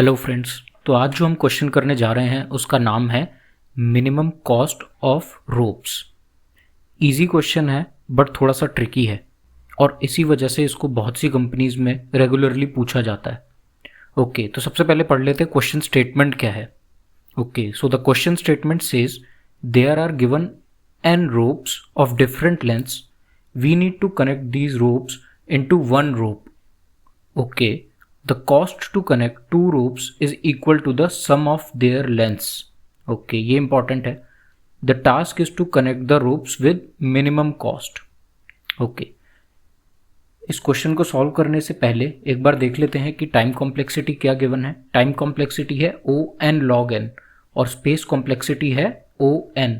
Hello friends. तो आज जो हम क्वेश्चन करने जा रहे हैं उसका नाम है minimum cost of ropes. Easy question है बट थोड़ा सा ट्रिकी है और इसी वजह से इसको बहुत सी कंपनीज में रेगुलरली पूछा जाता है। ओके, तो सबसे पहले पढ़ लेते हैं क्वेश्चन स्टेटमेंट क्या है। Okay, so the question statement says there are given n ropes of different lengths. We need to connect these ropes into one rope. Okay, the cost to connect two ropes is equal to the sum of their lengths. Okay, ये important है. The task is to connect the ropes with minimum cost. Okay, इस question को solve करने से पहले एक बार देख लेते हैं कि टाइम कॉम्प्लेक्सिटी क्या गिवन है। टाइम कॉम्प्लेक्सिटी है O(n) log n और स्पेस कॉम्प्लेक्सिटी है O(n),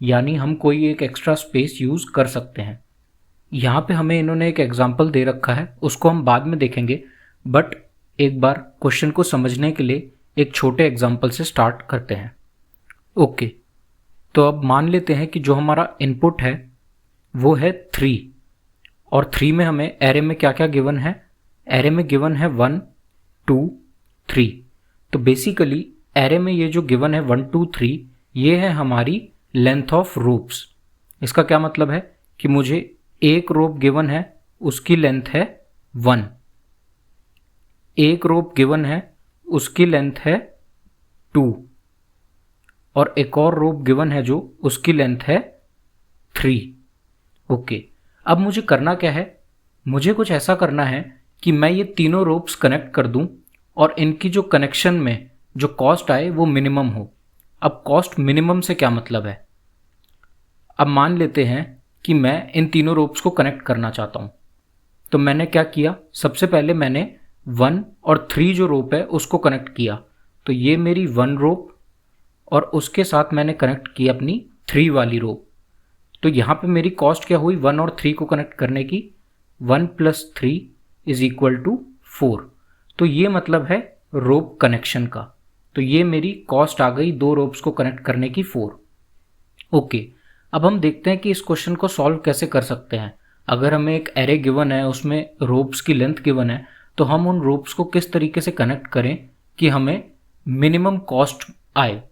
यानी हम कोई एक एक्स्ट्रा स्पेस यूज़ कर सकते हैं। यहाँ पे हमें इन्होंने एक एग्जाम्पल दे रखा है, उसको हम बाद में देखेंगे, बट एक बार क्वेश्चन को समझने के लिए एक छोटे एग्जाम्पल से स्टार्ट करते हैं। ओके, तो अब मान लेते हैं कि जो हमारा इनपुट है वो है 3 और 3 में हमें एरे में क्या क्या गिवन है। एरे में गिवन है 1 2 3। तो बेसिकली एरे में ये जो गिवन है 1 2 3 ये है हमारी लेंथ ऑफ रोप्स। इसका क्या मतलब है कि मुझे एक रोप गिवन है उसकी लेंथ है 1, एक रोप गिवन है उसकी लेंथ है 2 और एक और रोप गिवन है जो उसकी लेंथ है 3। ओके, अब मुझे करना क्या है, मुझे कुछ ऐसा करना है कि मैं ये तीनों रोप्स कनेक्ट कर दूं और इनकी जो कनेक्शन में जो कॉस्ट आए वो मिनिमम हो। अब कॉस्ट मिनिमम से क्या मतलब है, अब मान लेते हैं कि मैं इन तीनों रोप्स को कनेक्ट करना चाहता हूं। तो मैंने क्या किया, सबसे पहले मैंने 1 और 3 जो रोप है उसको कनेक्ट किया। तो ये मेरी 1 रोप और उसके साथ मैंने कनेक्ट की अपनी 3 वाली रोप। तो यहाँ पे मेरी कॉस्ट क्या हुई 1 और 3 को कनेक्ट करने की, 1 + 3 = 4। तो ये मतलब है रोप कनेक्शन का। तो ये मेरी कॉस्ट आ गई 2 रोप्स को कनेक्ट करने की 4। ओके, अब हम देखते हैं कि इस क्वेश्चन को सॉल्व कैसे कर सकते हैं। अगर हमें एक एरे गिवन है, उसमें रोप्स की लेंथ गिवन है, तो हम उन रोप्स को किस तरीके से कनेक्ट करें कि हमें मिनिमम कॉस्ट आए।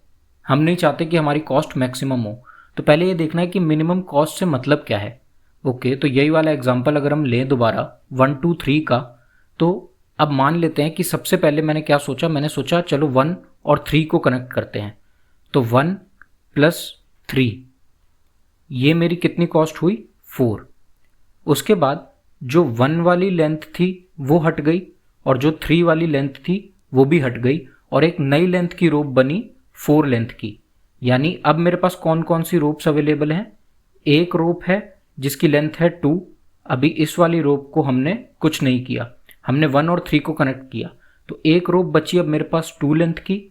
हम नहीं चाहते कि हमारी कॉस्ट मैक्सिमम हो। तो पहले ये देखना है कि मिनिमम कॉस्ट से मतलब क्या है। ओके, तो यही वाला एग्जाम्पल अगर हम लें दोबारा 1 2 3 का, तो अब मान लेते हैं कि सबसे पहले मैंने क्या सोचा, मैंने सोचा चलो 1 और 3 को कनेक्ट करते हैं। तो 1 + 3 ये मेरी कितनी कॉस्ट हुई 4। उसके बाद जो 1 वाली लेंथ थी वो हट गई और जो 3 वाली लेंथ थी वो भी हट गई और एक नई लेंथ की रोप बनी 4 लेंथ की। यानी अब मेरे पास कौन कौन सी रोप्स अवेलेबल हैं। एक रोप है जिसकी लेंथ है 2। अभी इस वाली रोप को हमने कुछ नहीं किया, हमने 1 और 3 को कनेक्ट किया। तो एक रोप बची अब मेरे पास 2 लेंथ की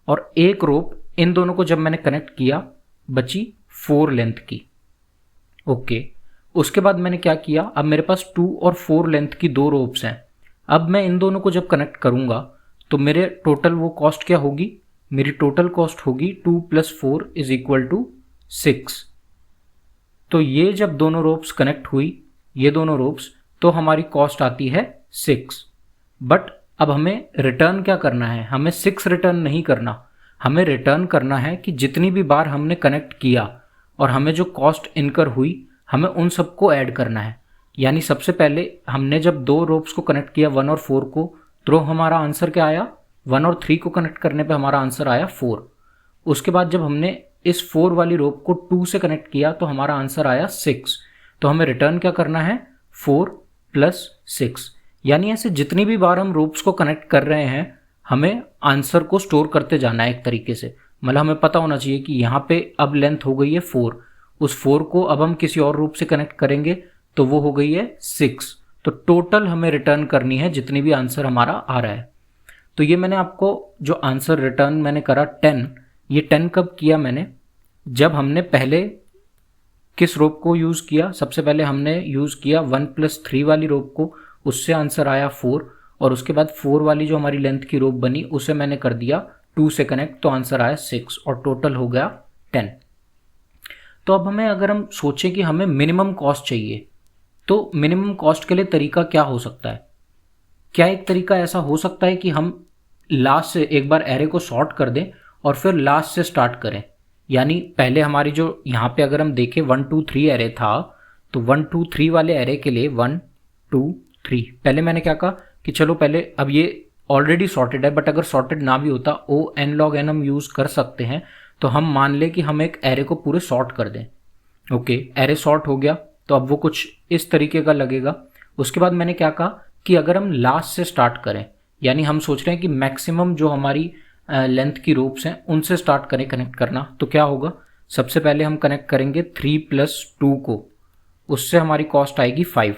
और एक रोप इन दोनों को जब मैंने कनेक्ट किया बची 4 लेंथ की। ओके, उसके बाद मैंने क्या किया, अब मेरे पास 2 और 4 लेंथ की 2 रोप्स हैं। अब मैं इन दोनों को जब कनेक्ट करूंगा तो मेरे टोटल वो कॉस्ट क्या होगी, मेरी टोटल कॉस्ट होगी 2 + 4 = 6। तो ये जब दोनों रोप्स कनेक्ट हुई, ये दोनों रोप्स, तो हमारी कॉस्ट आती है 6। बट अब हमें रिटर्न क्या करना है, हमें 6 रिटर्न नहीं करना, हमें रिटर्न करना है कि जितनी भी बार हमने कनेक्ट किया और हमें जो कॉस्ट इनकर हुई हमें उन सबको ऐड करना है। यानी सबसे पहले हमने जब 2 रोप्स को कनेक्ट किया 1 और 4 को, तो हमारा आंसर क्या आया, 1 और 3 को कनेक्ट करने पे हमारा आंसर आया 4। उसके बाद जब हमने इस 4 वाली रोप को 2 से कनेक्ट किया तो हमारा आंसर आया 6। तो हमें रिटर्न क्या करना है 4 + 6। यानी ऐसे जितनी भी बार हम रोप्स को कनेक्ट कर रहे हैं हमें आंसर को स्टोर करते जाना है एक तरीके से। मतलब हमें पता होना चाहिए कि यहाँ पे अब लेंथ हो गई है 4, उस 4 को अब हम किसी और रूप से कनेक्ट करेंगे तो वो हो गई है 6। तो टोटल हमें रिटर्न करनी है जितनी भी आंसर हमारा आ रहा है। तो ये मैंने आपको जो आंसर रिटर्न मैंने करा 10, ये 10 कब किया मैंने, जब हमने पहले किस रोप को यूज़ किया, सबसे पहले हमने यूज़ किया 1 + 3 वाली रोप को, उससे आंसर आया 4 और उसके बाद 4 वाली जो हमारी लेंथ की रोप बनी उसे मैंने कर दिया 2 से कनेक्ट, तो आंसर आया 6 और टोटल हो गया 10। तो अब हमें अगर हम सोचें कि हमें मिनिमम कॉस्ट चाहिए तो मिनिमम कॉस्ट के लिए तरीका क्या हो सकता है। क्या एक तरीका ऐसा हो सकता है कि हम लास्ट से एक बार एरे को सॉर्ट कर दें और फिर लास्ट से स्टार्ट करें। यानी पहले हमारी जो यहाँ पे अगर हम देखें 1 2 3 एरे था, तो 1 2 3 वाले एरे के लिए 1 2 3 पहले मैंने क्या कहा कि चलो पहले, अब ये ऑलरेडी सॉर्टेड है बट अगर सॉर्टेड ना भी होता o n log n हम यूज़ कर सकते हैं। तो हम मान लें कि हम एक एरे को पूरे सॉर्ट कर दें। ओके, एरे सॉर्ट हो गया तो अब वो कुछ इस तरीके का लगेगा। उसके बाद मैंने क्या कहा कि अगर हम लास्ट से स्टार्ट करें, यानी हम सोच रहे हैं कि मैक्सिमम जो हमारी लेंथ की रोप्स हैं उनसे स्टार्ट करें कनेक्ट करना, तो क्या होगा, सबसे पहले हम कनेक्ट करेंगे 3 + 2 को, उससे हमारी कॉस्ट आएगी 5।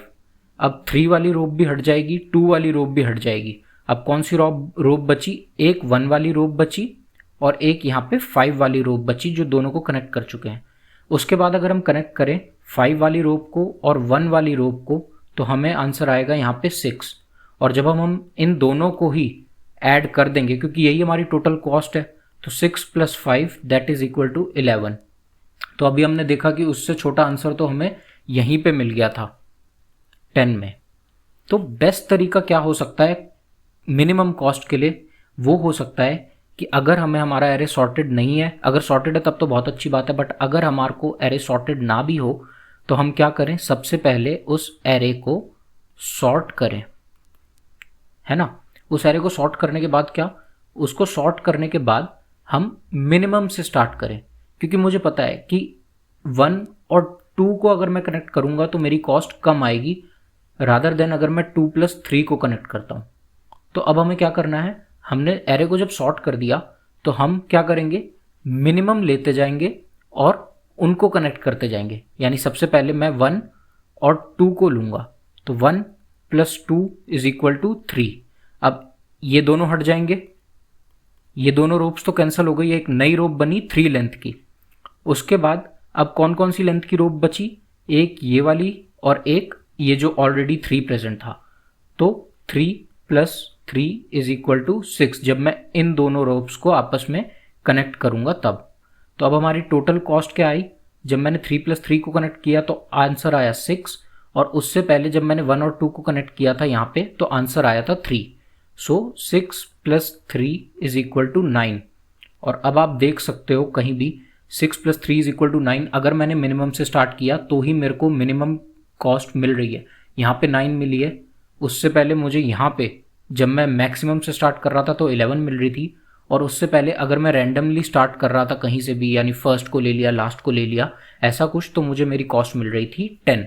अब 3 वाली रोप भी हट जाएगी, 2 वाली रोप भी हट जाएगी। अब कौन सी रोप बची, एक 1 वाली रोप बची और एक यहाँ पे 5 वाली रोप बची जो दोनों को कनेक्ट कर चुके हैं। उसके बाद अगर हम कनेक्ट करें 5 वाली रोप को और 1 वाली रोप को, तो हमें आंसर आएगा यहाँ पे 6। और जब हम इन दोनों को ही ऐड कर देंगे, क्योंकि यही हमारी टोटल कॉस्ट है, तो 6 + 5 दैट इज इक्वल टू 11। तो अभी हमने देखा कि उससे छोटा आंसर तो हमें यहीं पे मिल गया था 10 में। तो बेस्ट तरीका क्या हो सकता है मिनिमम कॉस्ट के लिए, वो हो सकता है कि अगर हमें हमारा एरे सॉर्टेड नहीं है, अगर सॉर्टेड है तब तो बहुत अच्छी बात है, बट अगर हमारे को एरे सॉर्टेड ना भी हो तो हम क्या करें, सबसे पहले उस एरे को सॉर्ट करें, है ना। उस एरे को सॉर्ट करने के बाद क्या, उसको सॉर्ट करने के बाद हम मिनिमम से स्टार्ट करें, क्योंकि मुझे पता है कि 1 और 2 को अगर मैं कनेक्ट करूंगा तो मेरी कॉस्ट कम आएगी रादर देन अगर मैं 2 + 3 को कनेक्ट करता हूं। तो अब हमें क्या करना है, हमने एरे को जब सॉर्ट कर दिया तो हम क्या करेंगे, मिनिमम लेते जाएंगे और उनको कनेक्ट करते जाएंगे। यानी सबसे पहले मैं 1 और 2 को लूंगा, तो 1 + 2 = 3। अब ये दोनों हट जाएंगे, ये दोनों रोप्स तो कैंसिल हो गई, एक नई रोप बनी 3 लेंथ की। उसके बाद अब कौन कौन सी लेंथ की रोप बची, एक ये वाली और एक ये जो ऑलरेडी 3 प्रेजेंट था। तो 3 + 3 = 6 जब मैं इन दोनों रोप्स को आपस में कनेक्ट करूंगा तब। तो अब हमारी टोटल कॉस्ट क्या आई, जब मैंने 3 + 3 को कनेक्ट किया तो आंसर आया 6, और उससे पहले जब मैंने 1 और 2 को कनेक्ट किया था यहाँ पे तो आंसर आया था 3। सो 6 + 3 = 9। और अब आप देख सकते हो कहीं भी 6 + 3 = 9, अगर मैंने मिनिमम से स्टार्ट किया तो ही मेरे को मिनिमम कॉस्ट मिल रही है। यहाँ पे 9 मिली है, उससे पहले मुझे यहाँ पे जब मैं मैक्सिमम से स्टार्ट कर रहा था तो 11 मिल रही थी, और उससे पहले अगर मैं रैंडमली स्टार्ट कर रहा था कहीं से भी, यानी फर्स्ट को ले लिया लास्ट को ले लिया ऐसा कुछ, तो मुझे मेरी कॉस्ट मिल रही थी 10।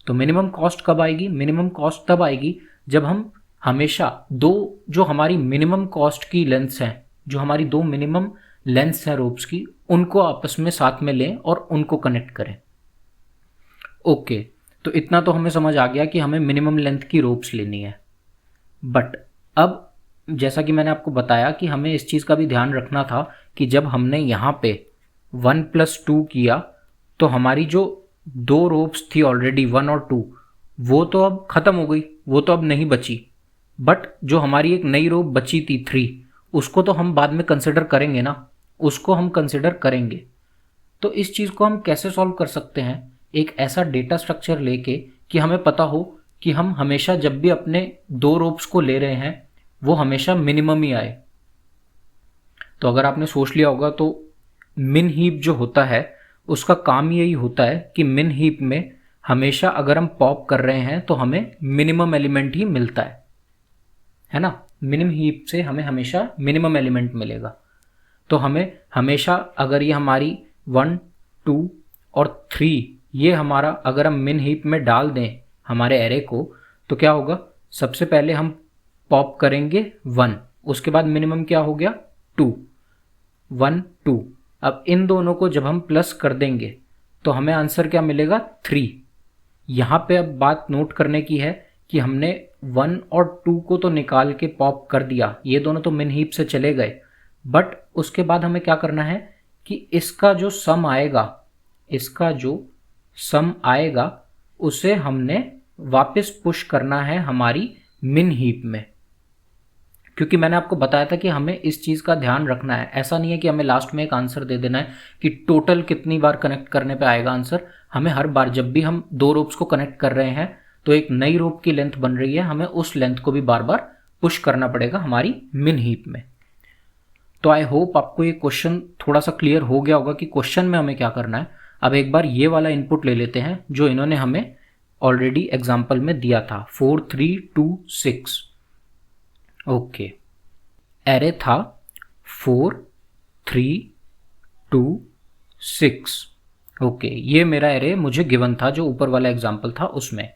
तो मिनिमम कॉस्ट कब आएगी, मिनिमम कॉस्ट तब आएगी जब हम हमेशा दो जो हमारी मिनिमम कॉस्ट की लेंथ्स हैं, जो हमारी 2 मिनिमम लेंथ्स हैं रोप्स की, उनको आपस में साथ में लें और उनको कनेक्ट करें। ओके, तो इतना तो हमें समझ आ गया कि हमें मिनिमम लेंथ की रोप्स लेनी है। बट अब जैसा कि मैंने आपको बताया कि हमें इस चीज़ का भी ध्यान रखना था कि जब हमने यहाँ पे 1 + 2 किया तो हमारी जो 2 रोप्स थी ऑलरेडी 1 और 2, वो तो अब ख़त्म हो गई, वो तो अब नहीं बची। बट जो हमारी एक नई रोप बची थी 3, उसको तो हम बाद में कंसिडर करेंगे ना, उसको हम कंसिडर करेंगे। तो इस चीज़ को हम कैसे सॉल्व कर सकते हैं, एक ऐसा डेटा स्ट्रक्चर लेके कि हमें पता हो कि हम हमेशा जब भी अपने 2 रोप्स को ले रहे हैं वो हमेशा मिनिमम ही आए। तो अगर आपने सोच लिया होगा तो मिन हीप जो होता है उसका काम यही होता है कि मिन हीप में हमेशा अगर हम पॉप कर रहे हैं तो हमें मिनिमम एलिमेंट ही मिलता है ना। मिनिमम हीप से हमें हमेशा मिनिमम एलिमेंट मिलेगा। तो हमें हमेशा अगर ये हमारी 1 2 और 3 ये हमारा अगर हम मिन हीप में डाल दें हमारे एरे को, तो क्या होगा, सबसे पहले हम पॉप करेंगे 1, उसके बाद मिनिमम क्या हो गया 2, 1 2। अब इन दोनों को जब हम प्लस कर देंगे तो हमें आंसर क्या मिलेगा 3। यहाँ पे अब बात नोट करने की है कि हमने 1 और 2 को तो निकाल के पॉप कर दिया, ये दोनों तो मिन हीप से चले गए, बट उसके बाद हमें क्या करना है कि इसका जो सम आएगा, इसका जो सम आएगा उसे हमने वापस पुश करना है हमारी मिन हीप में। क्योंकि मैंने आपको बताया था कि हमें इस चीज़ का ध्यान रखना है, ऐसा नहीं है कि हमें लास्ट में एक आंसर दे देना है कि टोटल कितनी बार कनेक्ट करने पे आएगा आंसर। हमें हर बार जब भी हम 2 रोप्स को कनेक्ट कर रहे हैं तो एक नई रोप की लेंथ बन रही है, हमें उस लेंथ को भी बार बार पुश करना पड़ेगा हमारी मिन हीप में। तो आई होप आपको ये क्वेश्चन थोड़ा सा क्लियर हो गया होगा कि क्वेश्चन में हमें क्या करना है। अब एक बार ये वाला इनपुट ले लेते हैं जो इन्होंने हमें ऑलरेडी एग्जाम्पल में दिया था, 4 3 2 6। ओके, एरे था 4 3 2 6। ओके, ये मेरा एरे मुझे गिवन था जो ऊपर वाला एग्जाम्पल था उसमें।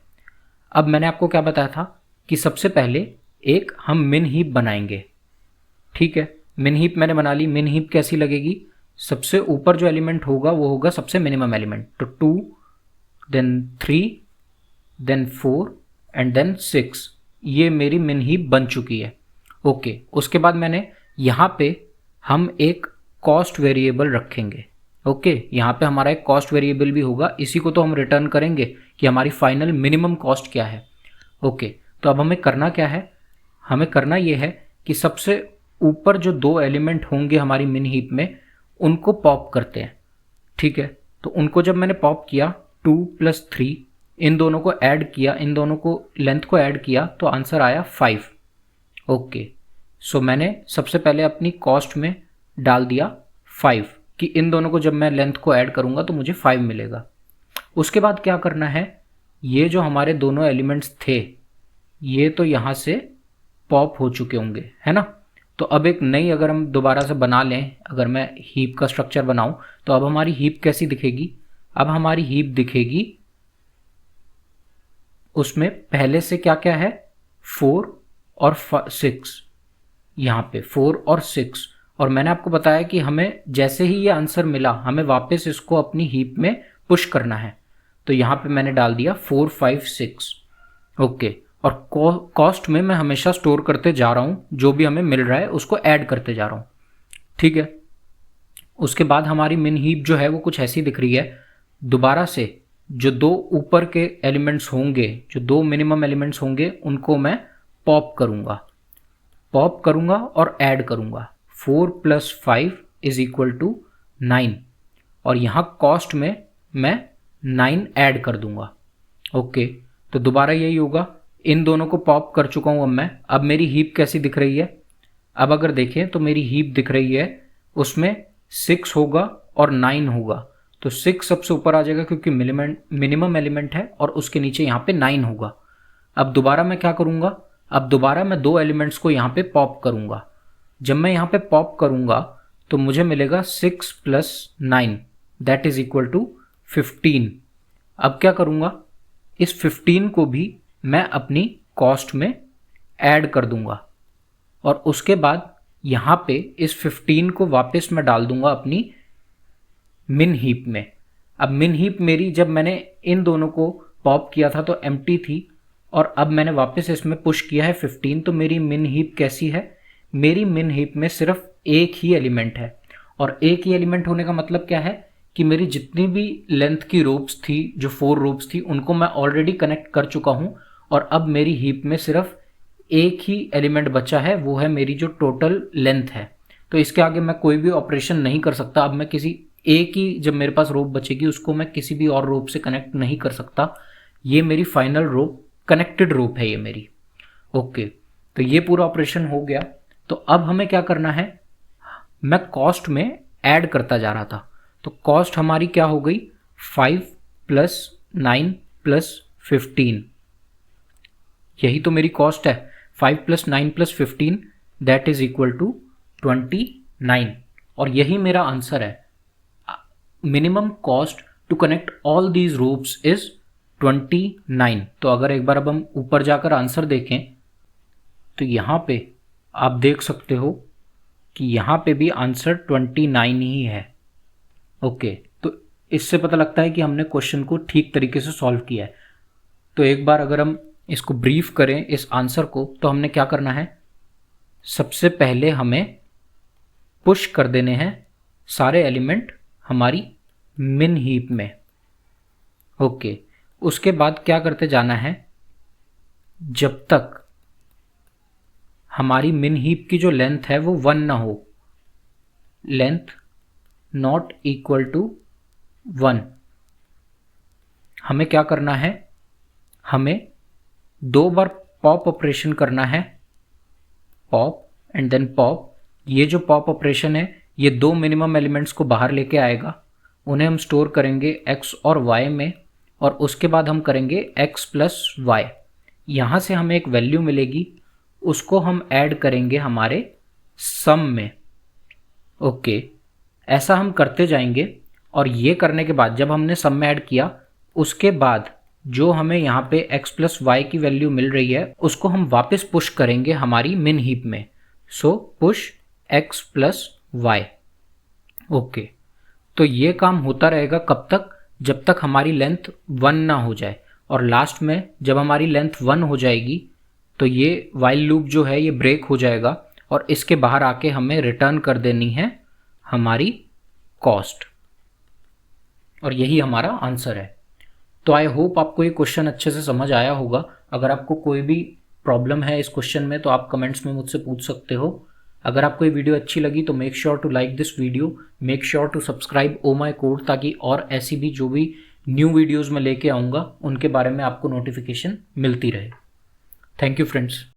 अब मैंने आपको क्या बताया था कि सबसे पहले एक हम मिन हीप बनाएंगे। ठीक है, मिन हीप मैंने बना ली। मिन हीप कैसी लगेगी, सबसे ऊपर जो एलिमेंट होगा वो होगा सबसे मिनिमम एलिमेंट, तो 2 देन 3 देन 4 एंड देन 6। ये मेरी मिन हीप बन चुकी है। ओके, उसके बाद मैंने यहाँ पे हम एक कॉस्ट वेरिएबल रखेंगे। ओके, यहाँ पे हमारा एक कॉस्ट वेरिएबल भी होगा, इसी को तो हम रिटर्न करेंगे कि हमारी फाइनल मिनिमम कॉस्ट क्या है। ओके, तो अब हमें करना क्या है, हमें करना ये है कि सबसे ऊपर जो दो एलिमेंट होंगे हमारी मिन हीप में उनको पॉप करते हैं। ठीक है, तो उनको जब मैंने पॉप किया 2 + 3, इन दोनों को ऐड किया, इन दोनों को लेंथ को ऐड किया तो आंसर आया 5। ओके, सो मैंने सबसे पहले अपनी कॉस्ट में डाल दिया 5 कि इन दोनों को जब मैं लेंथ को ऐड करूंगा तो मुझे 5 मिलेगा। उसके बाद क्या करना है, ये जो हमारे दोनों एलिमेंट्स थे ये तो यहाँ से पॉप हो चुके होंगे, है ना। तो अब एक नई अगर हम दोबारा से बना लें, अगर मैं हीप का स्ट्रक्चर बनाऊं तो अब हमारी हीप कैसी दिखेगी, अब हमारी हीप दिखेगी उसमें पहले से क्या क्या है, 4 और 6, यहाँ पे 4 और 6। और मैंने आपको बताया कि हमें जैसे ही ये आंसर मिला हमें वापस इसको अपनी हीप में पुश करना है। तो यहाँ पे मैंने डाल दिया 4 5 6। ओके, और कॉस्ट में मैं हमेशा स्टोर करते जा रहा हूँ, जो भी हमें मिल रहा है उसको ऐड करते जा रहा हूँ। ठीक है, उसके बाद हमारी मिन हीप जो है वो कुछ ऐसी दिख रही है। दोबारा से जो दो ऊपर के एलिमेंट्स होंगे, जो दो मिनिमम एलिमेंट्स होंगे उनको मैं पॉप करूँगा और ऐड करूँगा। 4 + 5 = 9, और यहाँ कॉस्ट में मैं 9 ऐड कर दूंगा। ओके, तो दोबारा यही होगा, इन दोनों को पॉप कर चुका हूँ अब मैं। अब मेरी हीप कैसी दिख रही है, अब अगर देखें तो मेरी हीप दिख रही है उसमें 6 होगा और 9 होगा। तो 6 सबसे ऊपर आ जाएगा क्योंकि मिनिमम एलिमेंट है, और उसके नीचे यहाँ पे 9 होगा। अब दोबारा मैं क्या करूँगा, अब दोबारा मैं दो एलिमेंट्स को यहाँ पे पॉप करूँगा। जब मैं यहाँ पे पॉप करूँगा तो मुझे मिलेगा 6 + 9 = 15। अब क्या करूँगा, इस 15 को भी मैं अपनी कॉस्ट में ऐड कर दूंगा, और उसके बाद यहाँ पे इस 15 को वापस मैं डाल दूंगा अपनी मिन हीप में। अब मिन हीप मेरी जब मैंने इन दोनों को पॉप किया था तो एम्प्टी थी, और अब मैंने वापस इसमें पुश किया है 15। तो मेरी मिन हीप कैसी है, मेरी मिन हीप में सिर्फ एक ही एलिमेंट है। और एक ही एलिमेंट होने का मतलब क्या है कि मेरी जितनी भी लेंथ की रोप्स थी, जो 4 रोप्स थी, उनको मैं ऑलरेडी कनेक्ट कर चुका हूँ, और अब मेरी हीप में सिर्फ एक ही एलिमेंट बचा है, वो है मेरी जो टोटल लेंथ है। तो इसके आगे मैं कोई भी ऑपरेशन नहीं कर सकता। अब मैं किसी एक ही, जब मेरे पास रोप बचेगी उसको मैं किसी भी और रोप से कनेक्ट नहीं कर सकता। ये मेरी फाइनल रोप, कनेक्टेड रोप है ये मेरी। ओके, तो ये पूरा ऑपरेशन हो गया। तो अब हमें क्या करना है, मैं कॉस्ट में ऐड करता जा रहा था। तो कॉस्ट हमारी क्या हो गई, 5 + 9 + 15। यही तो मेरी कॉस्ट है, 5 + 9 + 15 = 29। और यही मेरा आंसर है। Minimum cost to connect all these ropes is 29। तो अगर एक बार अब हम ऊपर जाकर आंसर देखें तो यहाँ पे आप देख सकते हो कि यहाँ पे भी आंसर 29 ही है। ओके, तो इससे पता लगता है कि हमने क्वेश्चन को ठीक तरीके से सॉल्व किया है। तो एक बार अगर हम इसको ब्रीफ करें इस आंसर को, तो हमने क्या करना है, सबसे पहले हमें पुश कर देने हैं सारे एलिमेंट हमारी मिन हीप में। ओके, उसके बाद क्या करते जाना है, जब तक हमारी मिन हीप की जो लेंथ है वो 1 ना हो, लेंथ नॉट इक्वल टू 1, हमें क्या करना है, हमें 2 बार पॉप ऑपरेशन करना है पॉप एंड देन पॉप। ये जो पॉप ऑपरेशन है ये दो मिनिमम एलिमेंट्स को बाहर लेके आएगा, उन्हें हम स्टोर करेंगे x और y में, और उसके बाद हम करेंगे x प्लस वाई। यहाँ से हमें एक वैल्यू मिलेगी, उसको हम ऐड करेंगे हमारे सम में। ओके, ऐसा हम करते जाएंगे। और ये करने के बाद जब हमने सम में ऐड किया, उसके बाद जो हमें यहाँ पे x प्लस वाई की वैल्यू मिल रही है उसको हम वापस पुश करेंगे हमारी मिन हीप में। So push x plus Y. Okay, तो ये काम होता रहेगा कब तक? जब तक हमारी लेंथ 1 ना हो जाए। और लास्ट में जब हमारी लेंथ 1 हो जाएगी तो ये वाइल लूप जो है ये ब्रेक हो जाएगा और इसके बाहर आके हमें रिटर्न कर देनी है हमारी कॉस्ट। और यही हमारा आंसर है। तो आई होप आपको ये क्वेश्चन अच्छे से समझ आया होगा। अगर आपको कोई भी प्रॉब्लम है इस क्वेश्चन में तो आप कमेंट्स में मुझसे पूछ सकते हो। अगर आपको ये वीडियो अच्छी लगी तो make sure to like this video, make sure to subscribe O my code, ताकि और ऐसी भी जो भी न्यू वीडियोज़ मैं लेके आऊँगा उनके बारे में आपको नोटिफिकेशन मिलती रहे। Thank you friends.